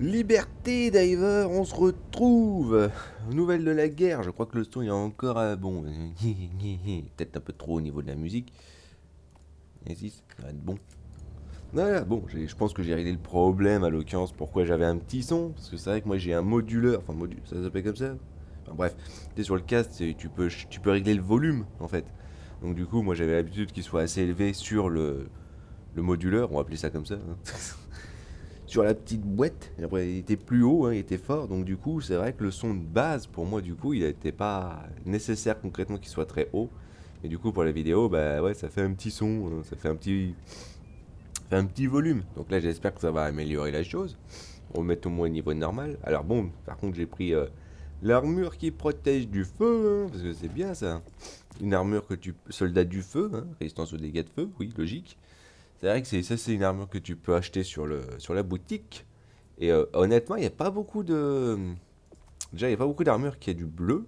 Liberté, Diver, on se retrouve. Nouvelle de la guerre, je crois que le son il est encore bon. Peut-être un peu trop au niveau de la musique. Et si, ça va être bon. Voilà, bon, je pense que j'ai réglé le problème à l'occurrence pourquoi j'avais un petit son. Parce que c'est vrai que moi j'ai un moduleur, enfin ça s'appelle comme ça. Enfin bref, tu es sur le casque, tu peux régler le volume en fait. Donc du coup, moi j'avais l'habitude qu'il soit assez élevé sur le moduleur, on va appeler ça comme ça, hein. Sur la petite boîte. Et après, il était plus haut, hein, il était fort. Donc du coup, c'est vrai que le son de base, pour moi, du coup, il n'était pas nécessaire concrètement qu'il soit très haut. Et du coup, pour la vidéo, bah ouais, ça fait un petit son, ça fait un petit volume. Donc là, j'espère que ça va améliorer la chose. On va mettre au moins au niveau normal. Alors bon, par contre, j'ai pris l'armure qui protège du feu, hein, parce que c'est bien ça. Une armure que tu... Soldat du feu, hein, résistance aux dégâts de feu, oui, logique. C'est vrai que c'est une armure que tu peux acheter sur la boutique. Et honnêtement, il n'y a pas beaucoup de. Déjà, il n'y a pas beaucoup d'armures qui a du bleu.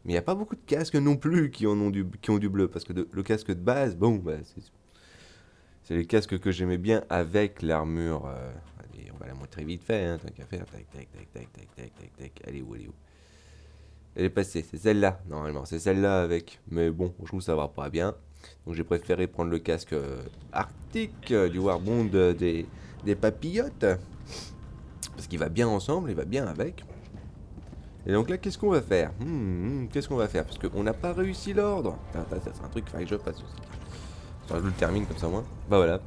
Mais il n'y a pas beaucoup de casques non plus qui ont du bleu. Parce que le casque de base, bon, bah, c'est les casques que j'aimais bien avec l'armure. Allez, on va la montrer vite fait, hein, tant qu'à faire. Tac, tac, tac, tac, tac, tac, tac, tac. Elle est où, elle est où? Elle est passée, c'est celle-là, normalement. C'est celle-là avec. Mais bon, je trouve que ça va pas bien. Donc j'ai préféré prendre le casque arctique du Warbond des papillotes. Parce qu'il va bien ensemble, il va bien avec. Et donc là, qu'est-ce qu'on va faire? Qu'est-ce qu'on va faire? Parce qu'on n'a pas réussi l'ordre. C'est un truc qu'il fallait que je fasse aussi. Je le termine comme ça, moi. Bah voilà.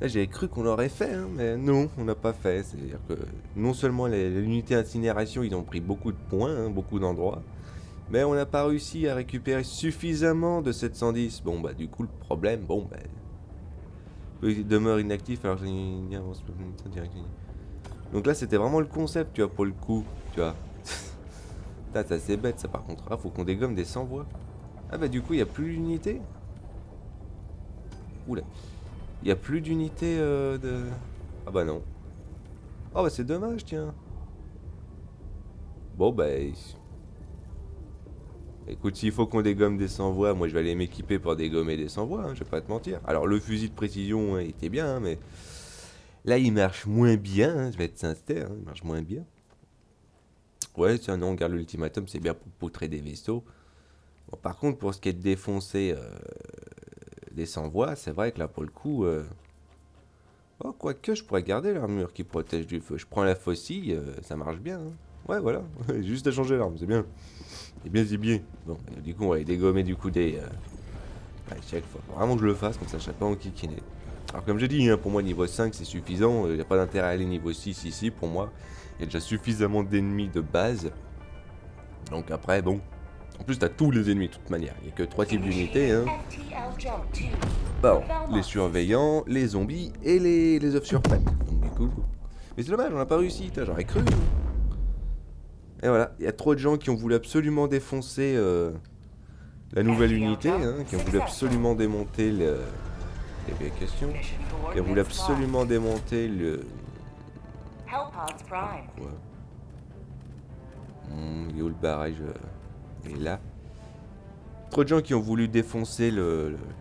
Là, j'avais cru qu'on l'aurait fait, hein, mais non, on n'a pas fait. C'est-à-dire que non seulement l'unité incinération, ils ont pris beaucoup de points, hein, beaucoup d'endroits, mais on n'a pas réussi à récupérer suffisamment de 710. Bon, bah, du coup, le problème, bon, bah. Il demeure inactif alors qu'il avance direct. Donc là, c'était vraiment le concept, tu vois, pour le coup, tu vois. Putain, c'est assez bête, ça, par contre. Ah, faut qu'on dégomme des sans-voix. Ah, bah, du coup, il n'y a plus d'unité. Oula. Il n'y a plus d'unité de. Ah, bah, non. Oh, bah, c'est dommage, tiens. Bon, bah. Écoute, s'il faut qu'on dégomme des sans-voix, moi je vais aller m'équiper pour dégommer des sans-voix, hein, je vais pas te mentir. Alors le fusil de précision hein, il était bien, hein, mais là il marche moins bien, hein, je vais être sincère, hein, il marche moins bien. Ouais, tiens, non, on garde l'ultimatum, c'est bien pour poutrer des vaisseaux. Bon, par contre, pour ce qui est de défoncer des sans-voix, c'est vrai que là pour le coup. Oh, quoique je pourrais garder l'armure qui protège du feu. Je prends la faucille, ça marche bien. Hein. Ouais, voilà, juste à changer l'arme, c'est bien. C'est bien, c'est bien. Bon, du coup, on va les dégommer du coup des. Ouais, chaque fois. Faut vraiment que je le fasse, comme ça je serai pas en kikiné. Alors, comme j'ai dit, hein, pour moi, niveau 5 c'est suffisant. Il n'y a pas d'intérêt à aller niveau 6 ici pour moi. Il y a déjà suffisamment d'ennemis de base. Donc, après, bon. En plus, t'as tous les ennemis de toute manière. Il n'y a que 3 types d'unités. Hein. Bon, les surveillants, les zombies et les œufs sur pattes. Donc, du coup. Mais c'est dommage, on n'a pas réussi. J'aurais cru. Et voilà, il y a trop de gens qui ont voulu absolument défoncer la nouvelle unité, hein, qui ont voulu absolument démonter le. Il y avait des questions. Qui ont voulu absolument démonter le. Quoi il est où le barrage il est là. Trop de gens qui ont voulu défoncer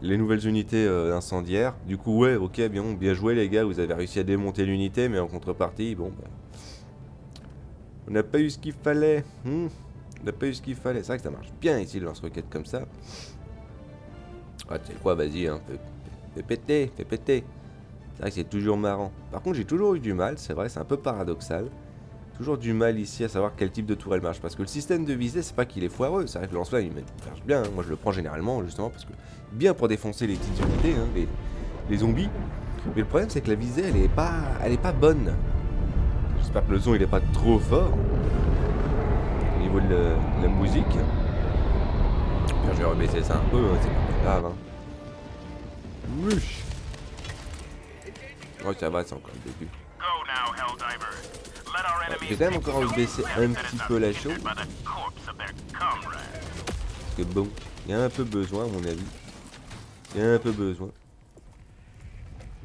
les nouvelles unités incendiaires. Du coup, ouais, ok, bien joué les gars, vous avez réussi à démonter l'unité, mais en contrepartie, bon, bah, on n'a pas eu ce qu'il fallait. On n'a pas eu ce qu'il fallait. C'est vrai que ça marche bien ici, le lance-roquette comme ça. Ah, tu sais quoi, vas-y, hein, fais péter, fais péter. C'est vrai que c'est toujours marrant. Par contre, j'ai toujours eu du mal, c'est vrai, c'est un peu paradoxal. Toujours du mal ici à savoir quel type de tour elle marche. Parce que le système de visée, c'est pas qu'il est foireux. C'est vrai que le lance-flamme, il marche bien. Hein. Moi, je le prends généralement, justement, parce que bien pour défoncer les petites unités, hein, les zombies. Mais le problème, c'est que la visée, elle est pas bonne. J'espère que le son, il est pas trop fort. Au niveau de la musique. Puis, je vais rebaisser ça un peu, hein, c'est pas grave. Hein. Wesh. Oh, ça va, c'est encore le début. Je vais quand même encore baisser un petit peu la chose. Parce que bon, il y a un peu besoin, à mon avis. Il y a un peu besoin.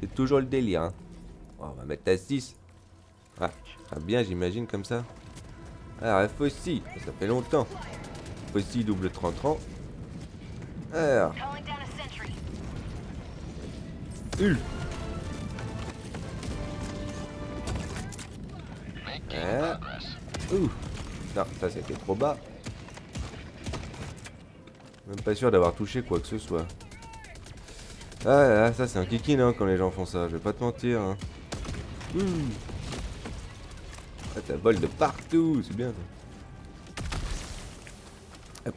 C'est toujours le délire, hein. Oh, on va mettre à 6. Ah, ça bien, j'imagine, comme ça. Alors, Faucille, ça fait longtemps. Faucille double 30 ans. Alors. Ouais. Ouh. Non, ça c'était trop bas. Même pas sûr d'avoir touché quoi que ce soit. Ah là, ça c'est un kikin hein, quand les gens font ça, je vais pas te mentir. Hein. Ouh. Ah, t'as bol de partout, c'est bien. Hop.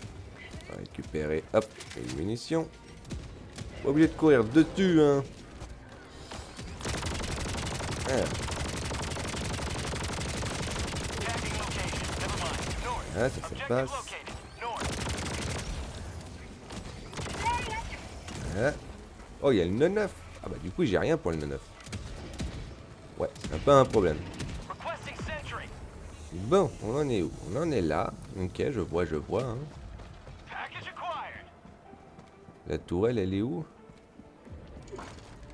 On va récupérer, hop, les munitions. Pas obligé de courir dessus, hein. Ah. Ah, ça passe. Ah. Oh, il y a le 9-9. Ah bah du coup, j'ai rien pour le 9-9. Ouais, c'est pas un problème. Bon, on en est où? On en est là. Ok, je vois, hein. La tourelle, elle est où?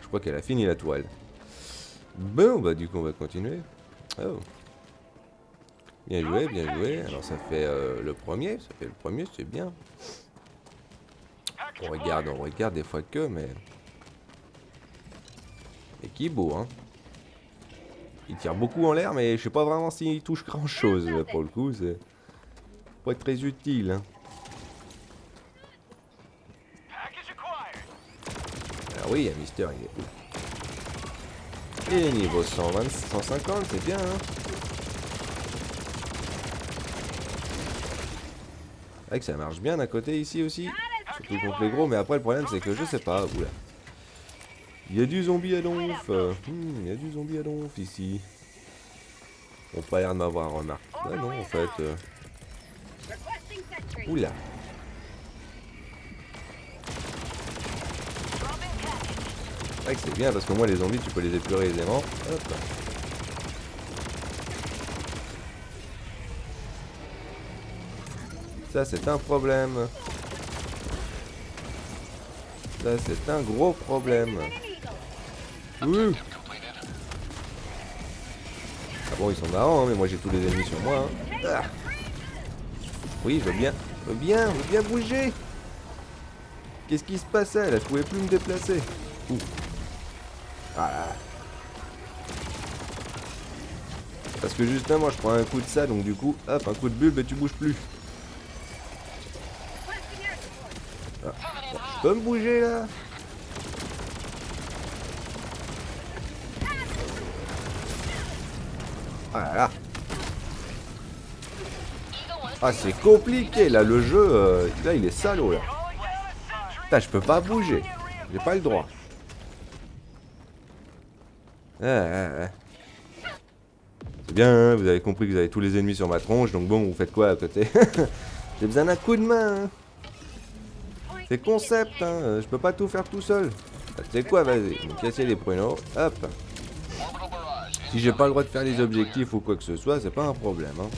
Je crois qu'elle a fini la tourelle. Bon, bah du coup, on va continuer. Oh. Bien joué, bien joué. Alors ça fait le premier, c'est bien. On regarde des fois que, mais... Et qui est beau, hein. Il tire beaucoup en l'air, mais je sais pas vraiment s'il touche grand chose, pour le coup, c'est... Pas être très utile, hein. Alors oui, il y a Mister, il est où? Et niveau 120, 150, c'est bien, hein. C'est vrai que ça marche bien d'un côté ici aussi. Surtout contre les gros, mais après le problème c'est que je sais pas. Oula. Il y a du zombie à donf. Il y a du zombie à donf ici. On pas l'air de m'avoir remarqué. Ah non, en fait. Oula. C'est vrai que c'est bien parce que moi les zombies tu peux les épurer aisément. Hop. Ça c'est un problème. Ça c'est un gros problème. Ouh. Ah bon ils sont marrants hein, mais moi j'ai tous les ennemis sur moi. Hein. Ah. Oui je veux bien. Je veux bien bouger. Qu'est-ce qui se passait là? Je pouvais plus me déplacer. Ouh. Voilà. Parce que justement je prends un coup de ça donc du coup hop un coup de bulbe et tu bouges plus. Ah. Bon, je peux me bouger là? Ah là là. Ah c'est compliqué là le jeu là il est salaud là. Putain je peux pas bouger. J'ai pas le droit. Ah. C'est bien hein, vous avez compris que vous avez tous les ennemis sur ma tronche donc bon vous faites quoi à côté? J'ai besoin d'un coup de main hein. C'est concept hein, je peux pas tout faire tout seul. Ah, tu sais quoi vas-y, me casser les pruneaux, hop. Si j'ai pas le droit de faire les objectifs ou quoi que ce soit c'est pas un problème hein.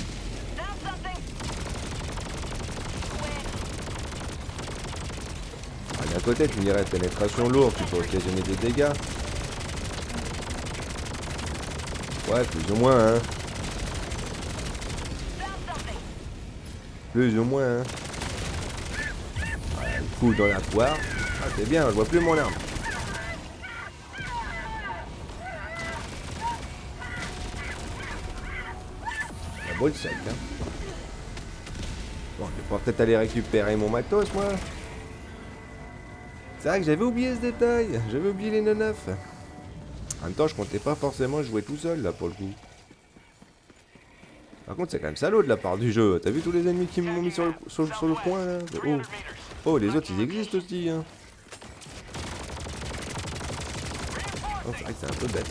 D'un côté, tu me dirais pénétration lourde, tu peux occasionner des dégâts. Ouais, plus ou moins, hein. Plus ou moins, hein. Voilà, le coup dans la poire. Ah, c'est bien, je vois plus mon arme. La boule sec, hein. Bon, je vais peut-être aller récupérer mon matos, moi. C'est vrai que j'avais oublié ce détail. J'avais oublié les 9-9. En même temps, je comptais pas forcément jouer tout seul, là, pour le coup. Par contre, c'est quand même salaud de la part du jeu. T'as vu tous les ennemis qui m'ont mis sur le coin, là? Oh. Oh, les autres, ils existent aussi, hein. Oh, c'est vrai que c'est un peu bête.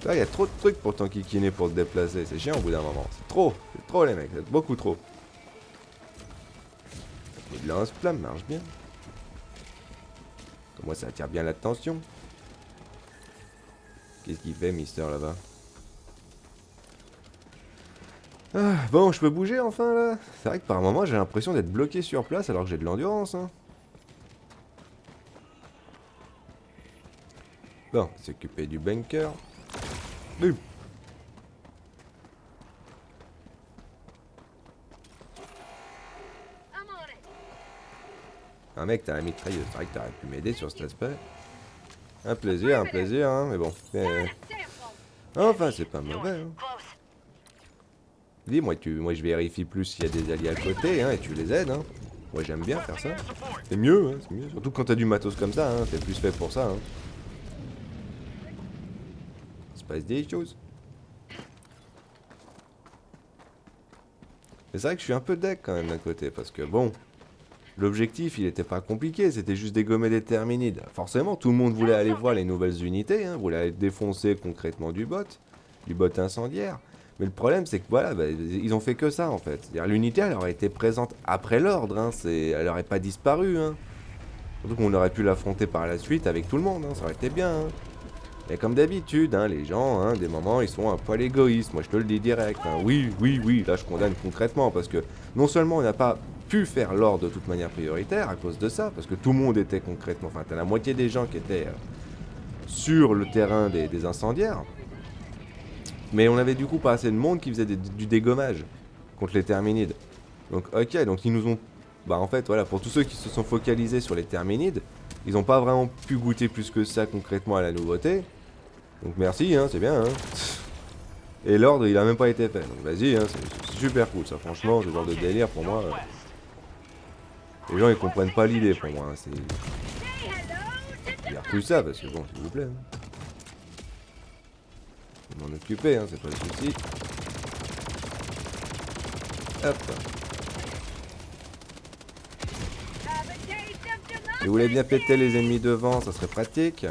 Là, il y a trop de trucs pour t'enquiquiner pour te déplacer. C'est chiant au bout d'un moment. C'est trop les mecs. C'est beaucoup trop. Et le lance-flamme marche bien. Moi, ça attire bien l'attention. Qu'est-ce qu'il fait, Mister, là-bas? Ah, bon, je peux bouger enfin, là. C'est vrai que par moment, j'ai l'impression d'être bloqué sur place alors que j'ai de l'endurance, hein. Bon, s'occuper du bunker. Boum. Un mec, t'as la mitrailleuse. C'est vrai que t'aurais pu m'aider sur cet aspect. Un plaisir, hein, mais bon. Enfin, c'est pas mauvais, hein. Dis, moi, je vérifie plus s'il y a des alliés à côté, hein, et tu les aides, hein. Moi, j'aime bien faire ça. C'est mieux, hein, c'est mieux. Surtout quand t'as du matos comme ça, hein, c'est plus fait pour ça, hein. Il se passe des choses. Mais c'est vrai que je suis un peu deck quand même d'un côté, parce que bon, l'objectif il était pas compliqué, c'était juste dégommer des terminides. Forcément, tout le monde voulait aller voir les nouvelles unités, hein, voulait aller défoncer concrètement du bot incendiaire. Mais le problème c'est que voilà, bah, ils ont fait que ça en fait. C'est-à-dire l'unité elle aurait été présente après l'ordre, hein, elle aurait pas disparu. Hein. Surtout qu'on aurait pu l'affronter par la suite avec tout le monde, hein, ça aurait été bien. Hein. Et comme d'habitude, hein, les gens, hein, des moments, ils sont un poil égoïstes. Moi, je te le dis direct. Hein. Oui, là, je condamne concrètement parce que non seulement on n'a pas pu faire l'ordre de toute manière prioritaire à cause de ça, parce que tout le monde était concrètement... Enfin, t'as la moitié des gens qui étaient sur le terrain des incendiaires. Mais on avait du coup pas assez de monde qui faisait du dégommage contre les terminides. Donc, ok, donc ils nous ont... Bah, en fait, voilà, pour tous ceux qui se sont focalisés sur les terminides, ils n'ont pas vraiment pu goûter plus que ça concrètement à la nouveauté. Donc merci, hein, c'est bien. Hein. Et l'ordre, il a même pas été fait. Donc vas-y, hein, c'est super cool, ça. Franchement, ce genre de délire, pour moi... les gens, ils comprennent pas l'idée, pour moi. Hein, c'est... Il y a plus ça, parce que bon, s'il vous plaît. Hein. Faut m'en occuper, hein, c'est pas le souci. Hop. Si vous voulez bien péter les ennemis devant, ça serait pratique.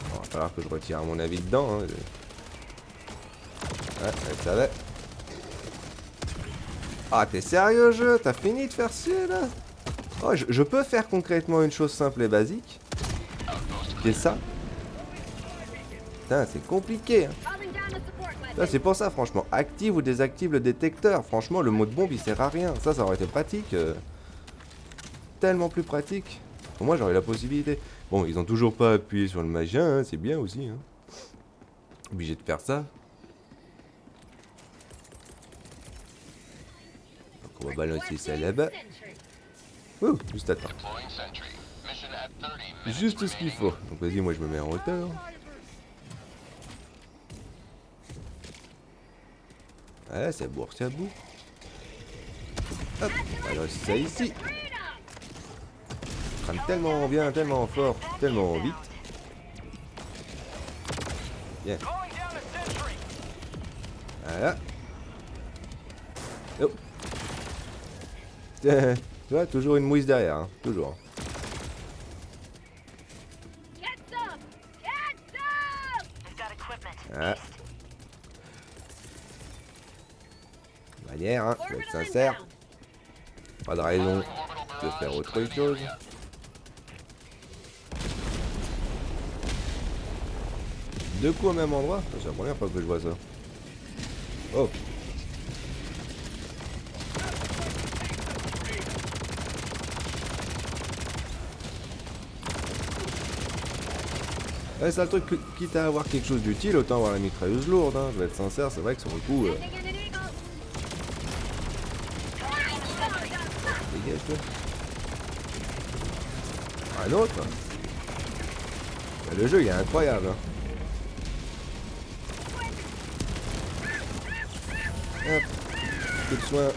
Bon, va falloir que je retire à mon avis dedans. Hein. Ouais, ça va. Ah, t'es sérieux, jeu? T'as fini de faire chier, là? Oh, je peux faire concrètement une chose simple et basique. Qui est ça. Putain, c'est compliqué, hein. C'est pour ça, franchement. Active ou désactive le détecteur. Franchement, le mot de bombe, il sert à rien. Ça aurait été pratique. Tellement plus pratique. Pour moi, j'aurais la possibilité. Bon, ils ont toujours pas appuyé sur le machin, hein, c'est bien aussi. Hein. Obligé de faire ça. Donc, on va balancer ça là-bas. Ouh, juste attends. Juste ce qu'il faut. Donc, vas-y, moi, je me mets en hauteur. Voilà, ça bourre, ça bourre. Hop, on balance ça ici. Crame tellement bien, tellement fort, tellement vite. Bien. Voilà. Oh. Tu vois, toujours une mouise derrière, hein. Toujours. Voilà. Manière, hein, faut être sincère. Pas de raison de faire autre chose. Deux coups au même endroit? C'est la première fois que je vois ça. Oh. Ouais, c'est le truc, quitte à avoir quelque chose d'utile, autant avoir la mitrailleuse lourde, hein. Je vais être sincère, c'est vrai que sur le coup... Dégage, toi. Un autre. Le jeu, il est incroyable, hein. Hop, coup de soin.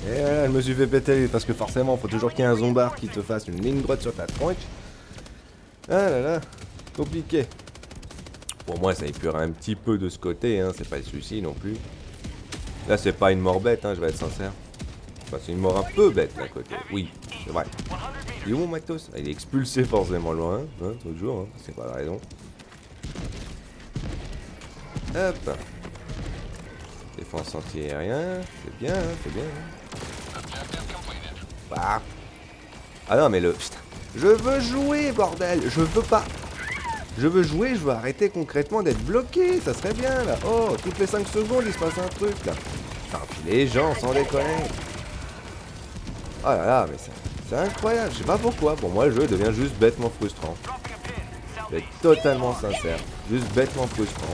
Et voilà, je me suis fait péter parce que forcément, faut toujours qu'il y ait un zombard qui te fasse une ligne droite sur ta tronche. Ah là là, compliqué. Pour moi, ça épure un petit peu de ce côté, hein, c'est pas le souci non plus. Là, c'est pas une mort bête, hein, je vais être sincère. Enfin, c'est une mort un peu bête, d'un côté. Oui, c'est vrai. Il est où mon matos? Il est expulsé forcément loin, hein, toujours, hein, c'est pas la raison. Hop. Défense anti-aérien, c'est bien, hein, c'est bien. Hein. Bah. Ah non, mais le... Putain. Je veux jouer, bordel. Je veux pas... Je veux jouer, je veux arrêter concrètement d'être bloqué. Ça serait bien, là. Oh, toutes les 5 secondes, il se passe un truc, là. Enfin, puis les gens, sans déconner. Oh là là, mais C'est incroyable, je sais pas pourquoi. Pour moi, le jeu devient juste bêtement frustrant. Je vais être totalement sincère. Juste bêtement frustrant.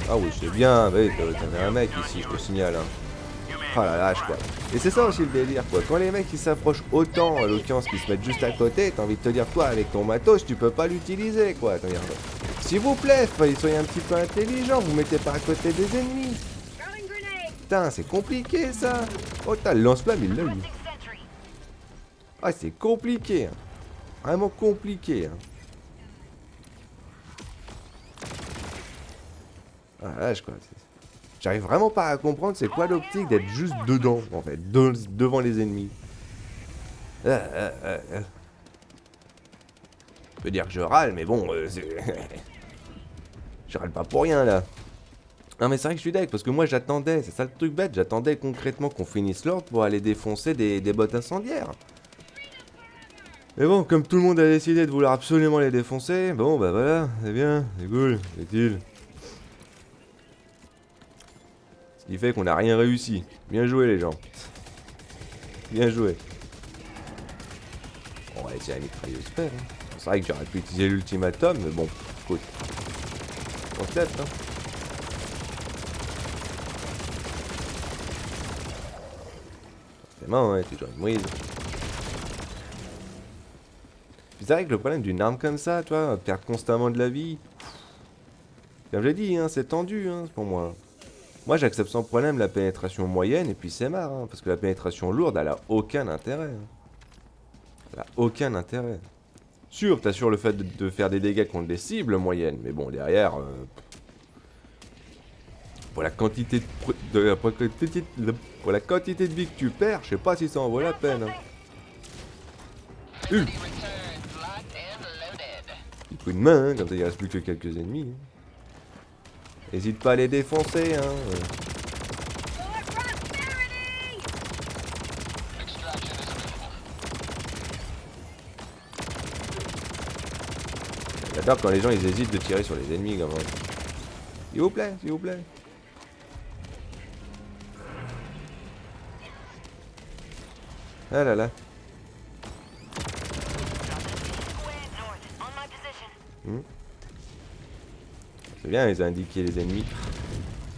Ah oui, c'est bien, oui, t'en as un mec ici, je te signale. Hein. Oh la lâche, quoi. Et c'est ça aussi le délire, quoi. Quand les mecs ils s'approchent autant, en l'occurrence qui se mettent juste à côté, t'as envie de te dire, toi, avec ton matos, tu peux pas l'utiliser, quoi. S'il vous plaît, soyez un petit peu intelligent, vous mettez pas à côté des ennemis. Putain, c'est compliqué ça. Oh, t'as le lance-flamme, il l'a eu. Ah, c'est compliqué. Hein. Vraiment compliqué. Hein. Ah, lâche, quoi. J'arrive vraiment pas à comprendre c'est quoi l'optique d'être juste dedans, en fait, devant les ennemis. Je peux dire que je râle, mais bon, je râle pas pour rien, là. Non, mais c'est vrai que je suis deg, parce que moi, j'attendais, c'est ça le truc bête, j'attendais concrètement qu'on finisse l'ordre pour aller défoncer des bottes incendiaires. Mais bon, comme tout le monde a décidé de vouloir absolument les défoncer, bon, bah voilà, c'est bien, c'est cool, c'est utile. Ce qui fait qu'on n'a rien réussi. Bien joué, les gens. Bien joué. On va essayer la mitrailleuse faire. Hein. C'est vrai que j'aurais pu utiliser l'ultimatum, mais bon, écoute. Concept, hein. C'est marrant, hein, t'es genre une Moïse. C'est vrai que le problème d'une arme comme ça, toi, perdre constamment de la vie. Comme je l'ai dit, hein, c'est tendu, hein, pour moi. Moi, j'accepte sans problème la pénétration moyenne, et puis c'est marre, hein, parce que la pénétration lourde, elle a aucun intérêt. Hein. Elle a aucun intérêt. Sûr, t'assures le fait de faire des dégâts contre des cibles moyennes, mais bon, derrière, pour la quantité pour la quantité de vie que tu perds, je sais pas si ça en vaut la peine. Hein. Petit coup de main, hein, comme ça il reste plus que quelques ennemis. Hein. Hésite pas à les défoncer, hein. J'adore quand les gens ils hésitent de tirer sur les ennemis comme ça. S'il vous plaît, s'il vous plaît. Ah là là. C'est bien, ils ont indiqué les ennemis.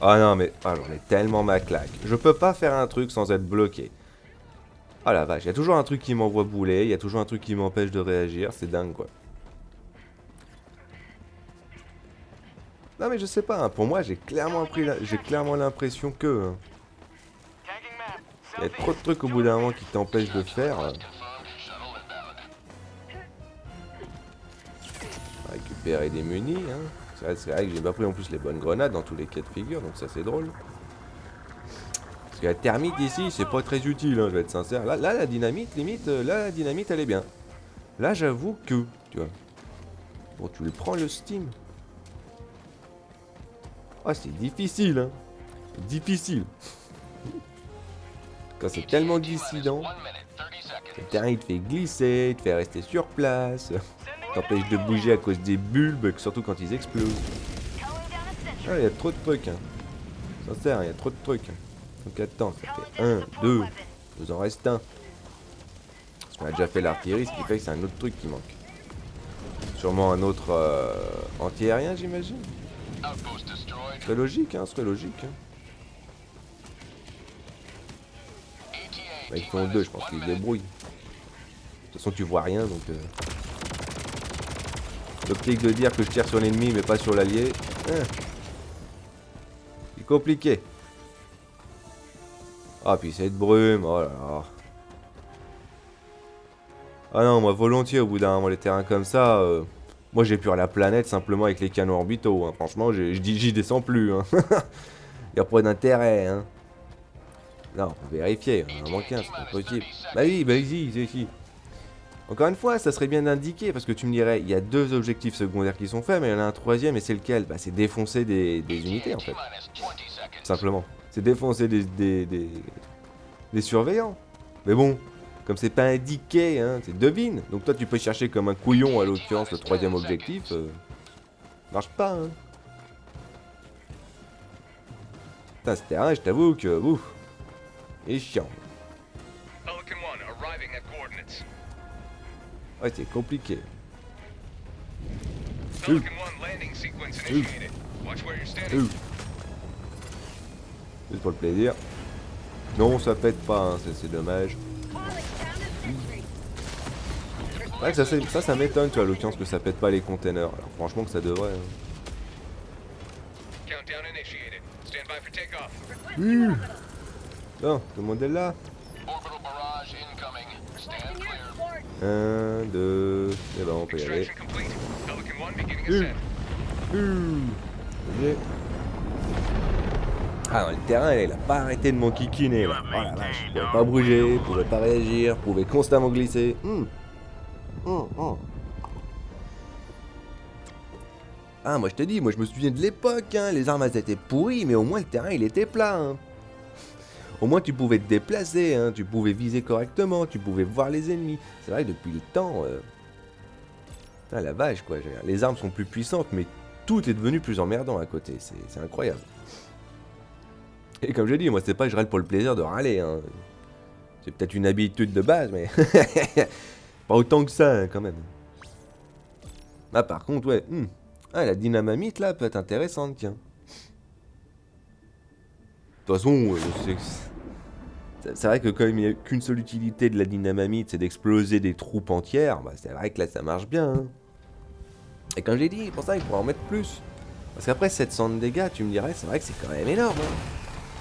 Ah non, mais j'en ai tellement ma claque. Je peux pas faire un truc sans être bloqué. Oh la vache, il y a toujours un truc qui m'envoie bouler, il y a toujours un truc qui m'empêche de réagir, c'est dingue quoi. Non mais je sais pas, hein, pour moi j'ai clairement l'impression que... Hein, il y a trop de trucs au bout d'un moment qui t'empêchent de faire. Récupérer des munis, hein. C'est vrai que j'ai pas pris en plus les bonnes grenades dans tous les cas de figure, donc ça c'est drôle. Parce que la thermite ici, c'est pas très utile, hein, je vais être sincère. Là, la dynamite, limite, là, la dynamite, elle est bien. Là, j'avoue que, tu vois. Bon, tu le prends le Steam. Oh, c'est difficile, hein. C'est difficile. Quand c'est tellement dissident, le terrain, il te fait glisser, il te fait rester sur place. T'empêche de bouger à cause des bulbes, surtout quand ils explosent. Ah, il y a trop de trucs, hein. Sincère, il y a trop de trucs. Donc attends, ça fait 1, 2, vous en reste un. Parce qu'on a déjà fait l'artillerie, ce qui fait que c'est un autre truc qui manque. Sûrement un autre anti-aérien, j'imagine. Ce serait logique, hein, ce serait logique. Hein. Bah, ils font deux, je pense qu'ils se débrouillent. De toute façon, tu vois rien, donc... L'optique de dire que je tire sur l'ennemi, mais pas sur l'allié... c'est compliqué. Ah, puis cette brume, oh là là. Ah non, moi volontiers au bout d'un moment, les terrains comme ça, moi j'épure la planète simplement avec les canons orbitaux. Hein. Franchement, j'y descends plus. Hein. Y a pas d'intérêt. Hein. Non, faut vérifier, on en manque un, c'est pas possible. Bah oui, si. Encore une fois, ça serait bien d'indiquer, parce que tu me dirais, il y a 2 objectifs secondaires qui sont faits, mais il y en a un troisième, et c'est lequel? Bah c'est défoncer des unités en fait. Simplement. C'est défoncer des surveillants. Mais bon, comme c'est pas indiqué, hein, c'est devine. Donc toi tu peux chercher comme un couillon, à l'occurrence, le troisième objectif. Marche pas, hein. Putain, ce terrain, je t'avoue que... Ouf. Il est chiant. Ouais, c'est compliqué. Pelican 1 landing sequence initiated. Watch where you're standing. Juste pour le plaisir. Non, ça pète pas, hein, c'est dommage. Ouais, ça m'étonne, tu vois, l'occurrence que ça pète pas les containers. Alors franchement que ça devrait. Hein. Countdown initiated. Stand by for takeoff. Non, tout le monde est là. Orbital barrage incoming. Stand clear. 1, 2, c'est bon, on peut y aller. Extraction complete. Pelican 1 beginning ascent. Ok. Ah non, le terrain, il a pas arrêté de m'enquiquiner là. Oh la vache, je pouvais pas bouger, je pouvais pas réagir, je pouvais constamment glisser. Ah, moi je te dis, moi je me souviens de l'époque, hein. Les armes elles étaient pourries, mais au moins le terrain il était plat. Hein. Au moins tu pouvais te déplacer, hein. Tu pouvais viser correctement, tu pouvais voir les ennemis. C'est vrai que depuis le temps, ah la vache quoi, les armes sont plus puissantes, mais tout est devenu plus emmerdant à côté, c'est incroyable. Et comme j'ai dit, moi c'est pas que je râle pour le plaisir de râler, hein. C'est peut-être une habitude de base, mais pas autant que ça hein, quand même. Ah par contre ouais, ah la dynamite là peut être intéressante tiens. De toute façon, c'est vrai que comme il n'y a qu'une seule utilité de la dynamite, c'est d'exploser des troupes entières, bah c'est vrai que là ça marche bien. Hein. Et comme j'ai dit, pour ça il pourrait en mettre plus. Parce qu'après 700 de dégâts, tu me dirais, c'est vrai que c'est quand même énorme. Hein.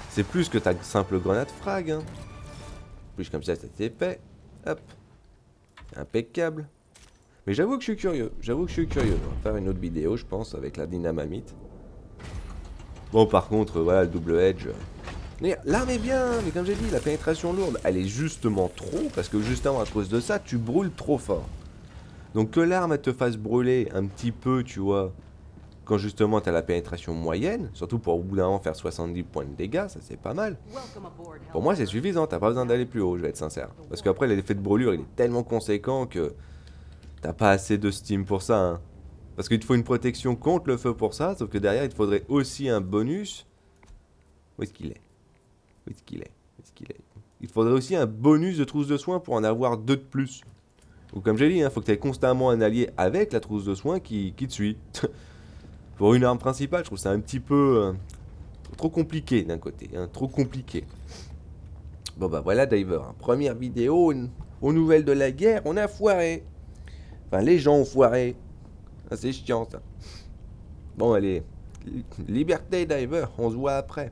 C'est plus que ta simple grenade frag. Hein. Plus comme ça c'est fait. Hop. Impeccable. Mais j'avoue que je suis curieux. On va faire une autre vidéo, je pense, avec la dynamite. Bon, par contre, voilà, le double edge. L'arme est bien, mais comme j'ai dit, la pénétration lourde, elle est justement trop, parce que justement à cause de ça, tu brûles trop fort. Donc que l'arme elle te fasse brûler un petit peu, tu vois, quand justement tu as la pénétration moyenne, surtout pour au bout d'un moment faire 70 points de dégâts, ça c'est pas mal. Pour moi c'est suffisant, t'as pas besoin d'aller plus haut, je vais être sincère. Parce qu'après l'effet de brûlure il est tellement conséquent que t'as pas assez de steam pour ça. Hein. Parce qu'il te faut une protection contre le feu pour ça, sauf que derrière il te faudrait aussi un bonus. Où est-ce qu'il est? Il te faudrait aussi un bonus de trousse de soins pour en avoir 2 de plus. Ou comme j'ai dit, il faut que tu aies constamment un allié avec la trousse de soins qui te suit. Pour une arme principale, je trouve ça un petit peu trop compliqué d'un côté. Hein, trop compliqué. Bon bah voilà Diver, hein. Première vidéo aux nouvelles de la guerre, on a foiré. Enfin les gens ont foiré. Ah, c'est chiant ça. Bon allez, liberté Diver, on se voit après.